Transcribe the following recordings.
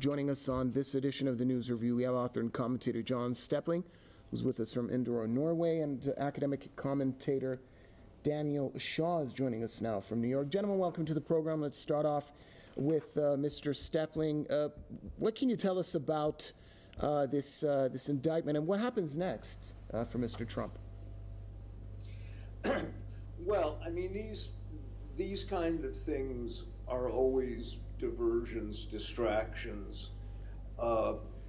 Joining us on this edition of the News Review, we have author and commentator John Stepling, who's with us from Indore, Norway, and academic commentator Daniel Shaw is joining us now from New York. Gentlemen, welcome to the program. Let's start off with Mr. Stepling. What can you tell us about this indictment, and what happens next for Mr. Trump? Well, I mean, these kind of things are always diversions, distractions.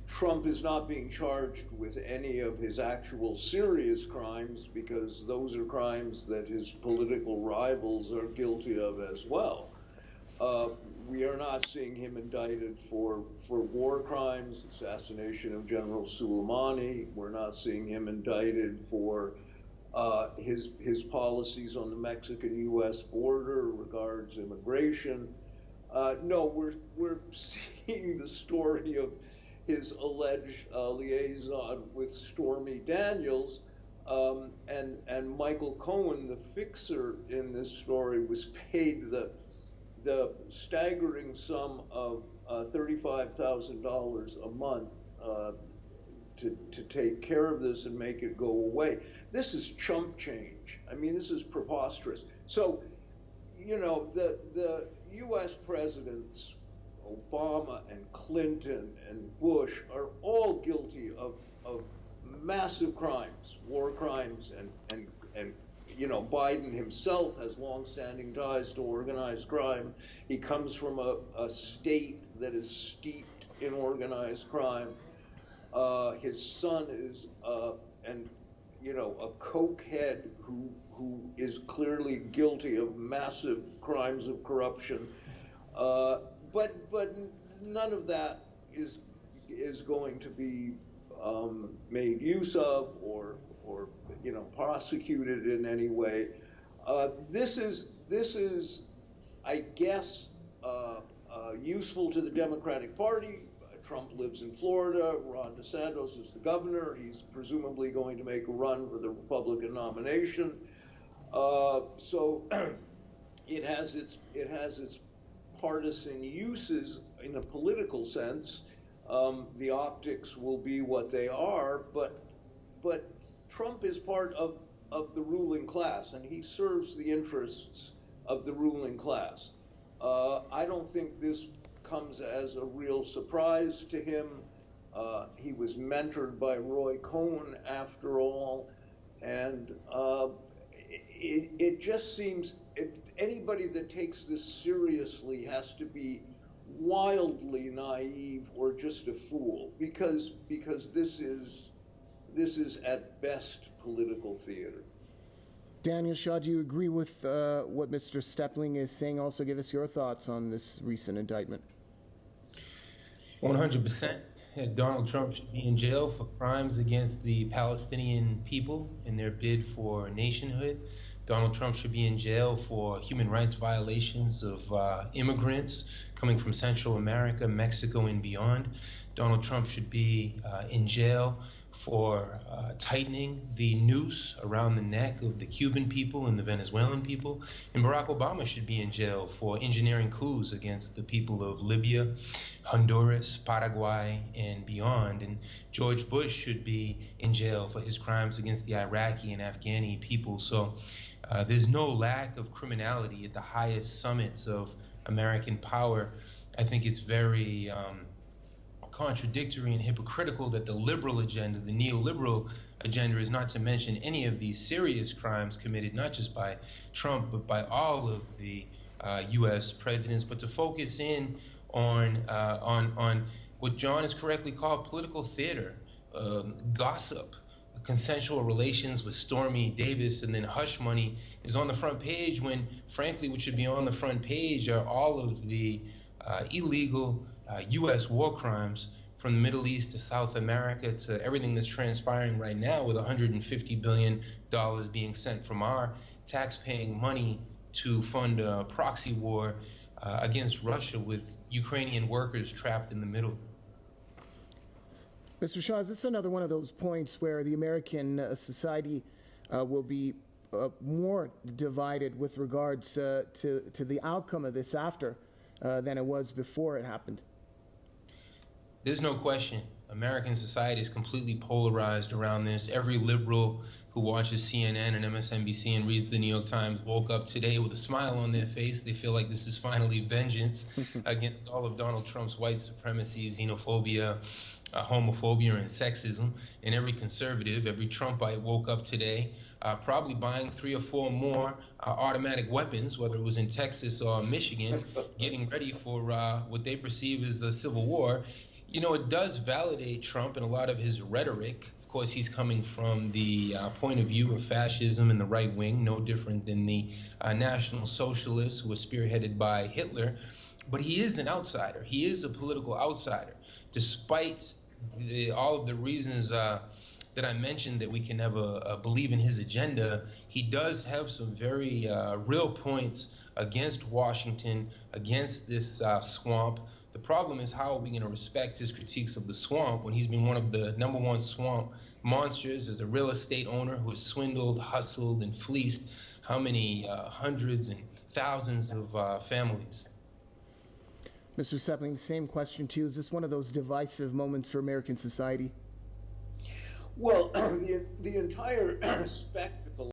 Trump is not being charged with any of his actual serious crimes because those are crimes that his political rivals are guilty of as well. We are not seeing him indicted for war crimes, assassination of General Soleimani. We're not seeing him indicted for his policies on the Mexican-U.S. border regards immigration. No, we're seeing the story of his alleged liaison with Stormy Daniels, and Michael Cohen, the fixer in this story, was paid the staggering sum of $35,000 a month to take care of this and make it go away. This is chump change. I mean, this is preposterous. So, you know, the U.S. presidents, Obama and Clinton and Bush, are all guilty of massive crimes, war crimes, and you know, Biden himself has longstanding ties to organized crime. He comes from a state that is steeped in organized crime. His son is a cokehead who is clearly guilty of massive crimes of corruption. But none of that is going to be made use of or prosecuted in any way. This is, I guess, useful to the Democratic Party. Trump lives in Florida. Ron DeSantis is the governor. He's presumably going to make a run for the Republican nomination. So it has its partisan uses in a political sense. The optics will be what they are, but Trump is part of the ruling class, and he serves the interests of the ruling class. I don't think this comes as a real surprise to him. He was mentored by Roy Cohn, after all, and it just seems anybody that takes this seriously has to be wildly naive or just a fool, because this is at best political theater. Daniel Shaw, do you agree with what Mr. Stepling is saying? Also, give us your thoughts on this recent indictment. 100%. Donald Trump should be in jail for crimes against the Palestinian people in their bid for nationhood. Donald Trump should be in jail for human rights violations of immigrants coming from Central America, Mexico, and beyond. Donald Trump should be in jail for tightening the noose around the neck of the Cuban people and the Venezuelan people. And Barack Obama should be in jail for engineering coups against the people of Libya, Honduras, Paraguay, and beyond. And George Bush should be in jail for his crimes against the Iraqi and Afghani people. So there's no lack of criminality at the highest summits of American power. I think it's very contradictory and hypocritical that the liberal agenda, the neoliberal agenda, is not to mention any of these serious crimes committed not just by Trump but by all of the U.S. presidents, but to focus in on what John has correctly called political theater, gossip, consensual relations with Stormy Davis, and then hush money is on the front page when, frankly, what should be on the front page are all of the illegal U.S. war crimes from the Middle East to South America to everything that's transpiring right now, with $150 billion being sent from our tax-paying money to fund a proxy war against Russia, with Ukrainian workers trapped in the middle. Mr. Shaw, is this another one of those points where the American society will be more divided with regards to the outcome of this after than it was before it happened? There's no question. American society is completely polarized around this. Every liberal who watches CNN and MSNBC and reads the New York Times woke up today with a smile on their face. They feel like this is finally vengeance against all of Donald Trump's white supremacy, xenophobia, homophobia, and sexism. And every conservative, every Trumpite woke up today probably buying 3 or 4 more automatic weapons, whether it was in Texas or Michigan, getting ready for what they perceive as a civil war. You know, it does validate Trump and a lot of his rhetoric. Of course, he's coming from the point of view of fascism and the right wing, no different than the National Socialists who were spearheaded by Hitler. But he is an outsider. He is a political outsider. Despite all of the reasons that I mentioned that we can never believe in his agenda, he does have some very real points against Washington, against this swamp. The problem is, how are we going to respect his critiques of the swamp when he's been one of the #1 swamp monsters as a real estate owner who has swindled, hustled, and fleeced how many hundreds and thousands of families? Mr. Sepling, same question to you. Is this one of those divisive moments for American society? Well, the entire spectacle